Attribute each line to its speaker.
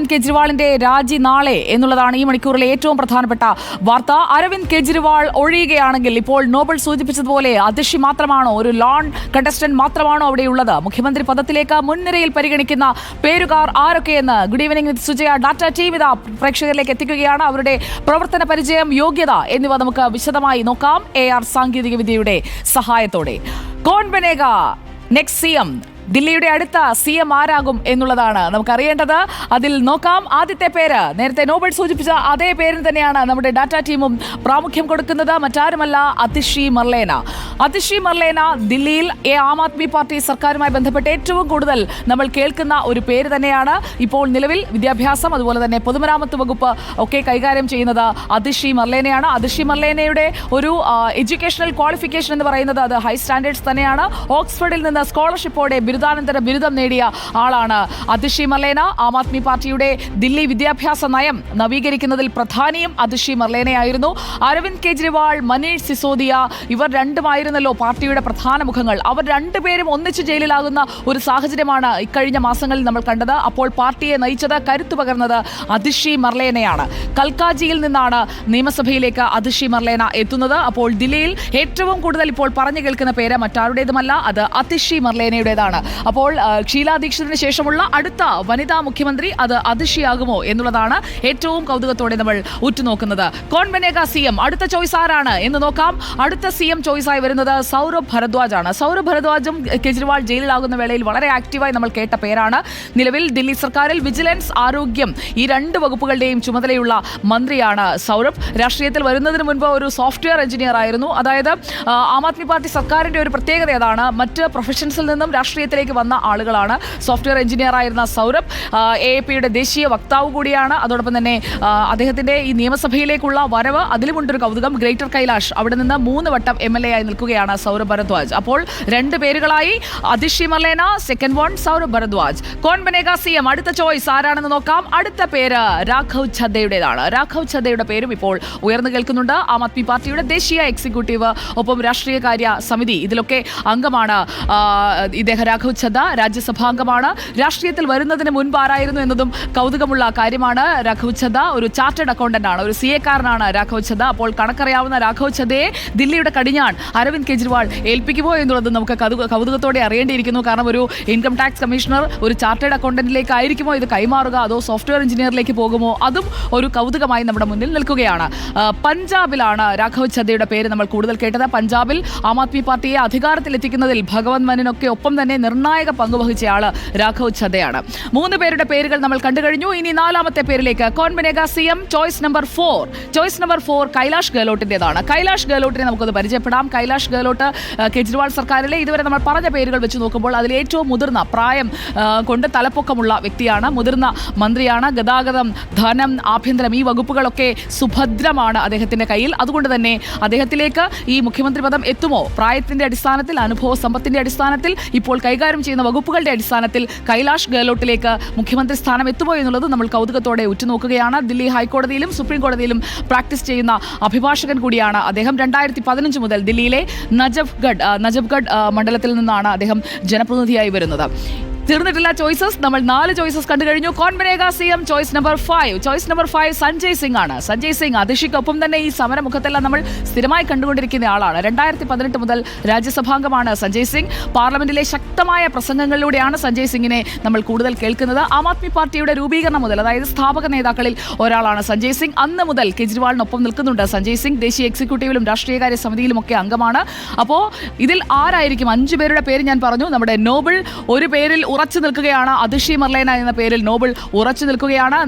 Speaker 1: അരവിന്ദ് കെജ്രിവാളിന്റെ രാജി നാളെ എന്നുള്ളതാണ് ഈ മണിക്കൂറിലെ ഏറ്റവും പ്രധാനപ്പെട്ട വാർത്ത. അരവിന്ദ് കെജ്രിവാൾ ഒഴിയുകയാണെങ്കിൽ ഇപ്പോൾ നോബൽ സൂചിപ്പിച്ചതുപോലെ അതിഷി മാത്രമാണോ, ഒരു ലോൺ കണ്ടസ്റ്റന്റ് മാത്രമാണോ അവിടെയുള്ളത്? മുഖ്യമന്ത്രി പദത്തിലേക്ക് മുൻനിരയിൽ പരിഗണിക്കുന്ന പേരുകാർ ആരൊക്കെയെന്ന് good evening with Sujaya data team ഇതാ പ്രേക്ഷകരിലേക്ക് എത്തിക്കുകയാണ്. അവരുടെ പ്രവർത്തന പരിചയം, യോഗ്യത എന്നിവ നമുക്ക് വിശദമായി നോക്കാം AR സാങ്കേതിക വിദ്യയുടെ സഹായത്തോടെ. കോൺ ബനേഗ നെക്സ്റ്റ് CM? ദില്ലിയുടെ അടുത്ത CM ആരാകും എന്നുള്ളതാണ് നമുക്കറിയേണ്ടത്. അതിൽ നോക്കാം. ആദ്യത്തെ പേര് നേരത്തെ നോബൽ സൂചിപ്പിച്ച അതേ പേരിന് തന്നെയാണ് നമ്മുടെ ഡാറ്റ ടീമും പ്രാമുഖ്യം കൊടുക്കുന്നത്. മറ്റാരുമല്ല, അതിഷി മർലേന. അതിഷി മർലേന ദില്ലിയിൽ ആം ആദ്മി പാർട്ടി സർക്കാരുമായി ബന്ധപ്പെട്ട് ഏറ്റവും കൂടുതൽ നമ്മൾ കേൾക്കുന്ന ഒരു പേര് തന്നെയാണ്. ഇപ്പോൾ നിലവിൽ വിദ്യാഭ്യാസം അതുപോലെ തന്നെ പൊതുമരാമത്ത് വകുപ്പ് ഒക്കെ കൈകാര്യം ചെയ്യുന്നത് അതിഷി മർലേനയാണ്. അതിഷി മർലേനയുടെ ഒരു എഡ്യൂക്കേഷണൽ ക്വാളിഫിക്കേഷൻ എന്ന് പറയുന്നത് അത് ഹൈ സ്റ്റാൻഡേർഡ്സ് തന്നെയാണ്. ഓക്സ്ഫോർഡിൽ നിന്ന് സ്കോളർഷിപ്പോടെ ബിരുദാനന്തര ബിരുദം നേടിയ ആളാണ് അതിഷി മർലേന. ആം ആദ്മി പാർട്ടിയുടെ ദില്ലി വിദ്യാഭ്യാസ നയം നവീകരിക്കുന്നതിൽ പ്രധാനിയും അതിഷി മർലേനയായിരുന്നു. അരവിന്ദ് കെജ്രിവാൾ, മനീഷ് സിസോദിയ, ഇവർ രണ്ടുമായിരുന്നല്ലോ പാർട്ടിയുടെ പ്രധാന മുഖങ്ങൾ. അവർ രണ്ടുപേരും ഒന്നിച്ചു ജയിലിലാകുന്ന ഒരു സാഹചര്യമാണ് ഇക്കഴിഞ്ഞ മാസങ്ങളിൽ നമ്മൾ കണ്ടത്. അപ്പോൾ പാർട്ടിയെ നയിച്ചത്, കരുത്തു പകർന്നത് അതിഷി മർലേനയാണ്. കൽക്കാജിയിൽ നിന്നാണ് നിയമസഭയിലേക്ക് അതിഷി മർലേന എത്തുന്നത്. അപ്പോൾ ദില്ലിയിൽ ഏറ്റവും കൂടുതൽ ഇപ്പോൾ പറഞ്ഞു കേൾക്കുന്ന പേര് മറ്റാരുടേതുമല്ല, അത് അതിഷി മർലേനയുടേതാണ്. അപ്പോൾ ഷീലാ ദീക്ഷിതിന് ശേഷമുള്ള അടുത്ത വനിതാ മുഖ്യമന്ത്രി അത് അതിഷിയാകുമോ എന്നുള്ളതാണ് ഏറ്റവും കൗതുകത്തോടെ നമ്മൾ ഉറ്റുനോക്കുന്നത്. കോൺ ബനേഗ CM? അടുത്ത ചോയ്സ് ആരാണ് എന്ന് നോക്കാം. അടുത്ത CM ചോയ്സായി വരുന്നത് സൗരഭ് ഭരദ്വാജ് ആണ്. സൗരഭ് ഭരദ്വാജും കെജ്രിവാൾ ജയിലിലാകുന്ന വേളയിൽ വളരെ ആക്റ്റീവായി നമ്മൾ കേട്ട പേരാണ്. നിലവിൽ ദില്ലി സർക്കാരിൽ വിജിലൻസ്, ആരോഗ്യം ഈ രണ്ട് വകുപ്പുകളുടെയും ചുമതലയുള്ള മന്ത്രിയാണ് സൗരഭ്. രാഷ്ട്രീയത്തിൽ വരുന്നതിന് മുൻപ് ഒരു സോഫ്റ്റ്വെയർ എഞ്ചിനീയർ ആയിരുന്നു. അതായത് ആം ആദ്മി പാർട്ടി സർക്കാരിന്റെ ഒരു പ്രത്യേകത ഏതാണ്, മറ്റ് പ്രൊഫഷൻസിൽ നിന്നും രാഷ്ട്രീയത്തിലേക്ക് വന്ന ആളുകളാണ്. സോഫ്റ്റ്വെയർ എഞ്ചിനീയർ ആയിരുന്ന സൗരഭ് AAPയുടെ ദേശീയ വക്താവ് കൂടിയാണ്. അതോടൊപ്പം തന്നെ അദ്ദേഹത്തിന്റെ ഈ നിയമസഭയിലേക്കുള്ള വരവ്, അതിലുമുണ്ടൊരു കൗതുകം. ഗ്രേറ്റർ കൈലാഷ്, അവിടെ നിന്ന് 3 വട്ടം MLA ആയി നിൽക്കുകയാണ് സൗരഭ് ഭരദ്വാജ്. അപ്പോൾ 2 പേരുകളായി, അതിഷി മർലേന, സെക്കൻഡ് വൺ സൗരഭ് ഭരദ്വാജ്. കോൺ ബനേഗ CM? അടുത്ത ചോയ്സ് ആരാണെന്ന് നോക്കാം. അടുത്ത പേര് രാഘവ് ഛദ്ദയുടേതാണ്. രാഘവ് ഛദ്ദയുടെ പേരും ഇപ്പോൾ ഉയർന്നു കേൾക്കുന്നുണ്ട്. ആം ആദ്മി പാർട്ടിയുടെ ദേശീയ എക്സിക്യൂട്ടീവ്, ഒപ്പം രാഷ്ട്രീയകാര്യ സമിതി, ഇതിലൊക്കെ അംഗമാണ് ഇദ്ദേഹം. രാഘവ് ഛദ്ദ രാജ്യസഭാംഗമാണ്. രാഷ്ട്രീയത്തിൽ വരുന്നതിന് മുൻപ് ആരായിരുന്നു എന്നതും കൗതുകമുള്ള കാര്യമാണ്. രാഘവ് ഛദ്ദ ഒരു ചാർട്ടേഡ് അക്കൗണ്ടന്റ് ആണ്, ഒരു CA കാരനാണ് രാഘവ് ഛദ്ദ. അപ്പോൾ കണക്കറിയാവുന്ന രാഘവ് ഛദ്ദയെ ദില്ലിയുടെ കടിഞ്ഞാൺ അരവിന്ദ് കെജ്രിവാൾ ഏൽപ്പിക്കുമോ എന്നുള്ളത് നമുക്ക് കൗതുകത്തോടെ അറിയേണ്ടിയിരിക്കുന്നു. കാരണം ഒരു ഇൻകം ടാക്സ് കമ്മീഷണർ ഒരു ചാർട്ടേഡ് അക്കൗണ്ടന്റിലേക്ക് ആയിരിക്കുമോ ഇത് കൈമാറുക, അതോ സോഫ്റ്റ്വെയർ എഞ്ചിനീയറിലേക്ക് പോകുമോ? അതും ഒരു കൗതുകമായി നമ്മുടെ മുന്നിൽ നിൽക്കുകയാണ്. പഞ്ചാബിലാണ് രാഘവ് ഛദ്ദയുടെ പേര് നമ്മൾ കൂടുതൽ കേട്ടത്. പഞ്ചാബിൽ ആം ആദ്മി പാർട്ടിയെ അധികാരത്തിലെത്തിക്കുന്നതിൽ ഭഗവത് മാനിനൊക്കെ ഒപ്പം തന്നെ നിർണായക പങ്കുവഹിച്ചയാള് രാഘവ് ഛദ്ദയാണ്. 3 പേരുടെ പേരുകൾ നമ്മൾ കണ്ടു കഴിഞ്ഞു. ഇനി 4ാമത്തെ പേരിലേക്ക്. Kaun Banega CM? Choice number 4. Choice number 4 Kailash ഗെഹ്ലോട്ടിന്റേതാണ്. കൈലാഷ് ഗെഹ്ലോട്ടിനെ നമുക്കൊന്ന് പരിചയപ്പെടാം. കൈലാഷ് ഗെഹ്ലോട്ട് കെജ്രിവാൾ സർക്കാരിലെ ഇതുവരെ നമ്മൾ പറഞ്ഞ പേരുകൾ വെച്ച് നോക്കുമ്പോൾ അതിൽ ഏറ്റവും മുതിർന്ന, പ്രായം കൊണ്ട് തലപ്പൊക്കമുള്ള വ്യക്തിയാണ്. മുതിർന്ന മന്ത്രിയാണ്. ഗതാഗതം, ധനം, ആഭ്യന്തരം ഈ വകുപ്പുകളൊക്കെ സുഭദ്രമാണ് അദ്ദേഹത്തിന്റെ കയ്യിൽ. അതുകൊണ്ട് തന്നെ അദ്ദേഹത്തിലേക്ക് ഈ മുഖ്യമന്ത്രി പദം എത്തുമോ? പ്രായത്തിന്റെ അടിസ്ഥാനത്തിൽ, അനുഭവ സമ്പത്തിന്റെ അടിസ്ഥാനത്തിൽ, ഇപ്പോൾ കൈകാര്യം ചെയ്യുന്ന വകുപ്പുകളുടെ അടിസ്ഥാനത്തിൽ കൈലാഷ് ഗെഹ്ലോട്ടിലേക്ക് മുഖ്യമന്ത്രി സ്ഥാനം എത്തുമോ എന്നുള്ളത് നമ്മൾ കൗതുകത്തോടെ ഉറ്റുനോക്കുകയാണ്. ദില്ലി ഹൈക്കോടതിയിലും സുപ്രീം കോടതിയിലും പ്രാക്ടീസ് ചെയ്യുന്ന അഭിഭാഷകൻ കൂടിയാണ് അദ്ദേഹം. 2015 മുതൽ ദില്ലിയിലെ നജഫ്ഗഡ് മണ്ഡലത്തിൽ നിന്നാണ് അദ്ദേഹം ജനപ്രതിനിധിയായി വരുന്നത്. തീർന്നിട്ടില്ല ചോയ്സസ്. നമ്മൾ 4 ചോയ്സസ് കണ്ടു കഴിഞ്ഞു. Kaun Banega CM? Choice number 5. Choice number 5 Sanjay Singh ആണ്. സഞ്ജയ് സിംഗ് അതിഷിക്കൊപ്പം തന്നെ ഈ സമരമുഖത്തെല്ലാം നമ്മൾ സ്ഥിരമായി കണ്ടുകൊണ്ടിരിക്കുന്ന ആളാണ്. 2018 മുതൽ രാജ്യസഭാംഗമാണ് സഞ്ജയ് സിംഗ്. പാർലമെന്റിലെ ശക്തമായ പ്രസംഗങ്ങളിലൂടെയാണ് സഞ്ജയ് സിംഗിനെ നമ്മൾ കൂടുതൽ കേൾക്കുന്നത്. ആം ആദ്മി പാർട്ടിയുടെ രൂപീകരണം മുതൽ, അതായത് സ്ഥാപക നേതാക്കളിൽ ഒരാളാണ് സഞ്ജയ് സിംഗ്. അന്ന് മുതൽ കെജ്രിവാളിനൊപ്പം നിൽക്കുന്നുണ്ട് സഞ്ജയ് സിംഗ്. ദേശീയ എക്സിക്യൂട്ടീവിലും രാഷ്ട്രീയകാര്യ സമിതിയിലുമൊക്കെ അംഗമാണ്. അപ്പോൾ ഇതിൽ ആരായിരിക്കും? 5 പേരുടെ പേര് ഞാൻ പറഞ്ഞു. നമ്മുടെ നോബൽ ഒരു പേരിൽ ഉറച്ചു നിൽക്കുകയാണ്. അതിഷി മർലേന എന്ന പേരിൽ നോബൽ ഉറച്ചു നിൽക്കുകയാണ്.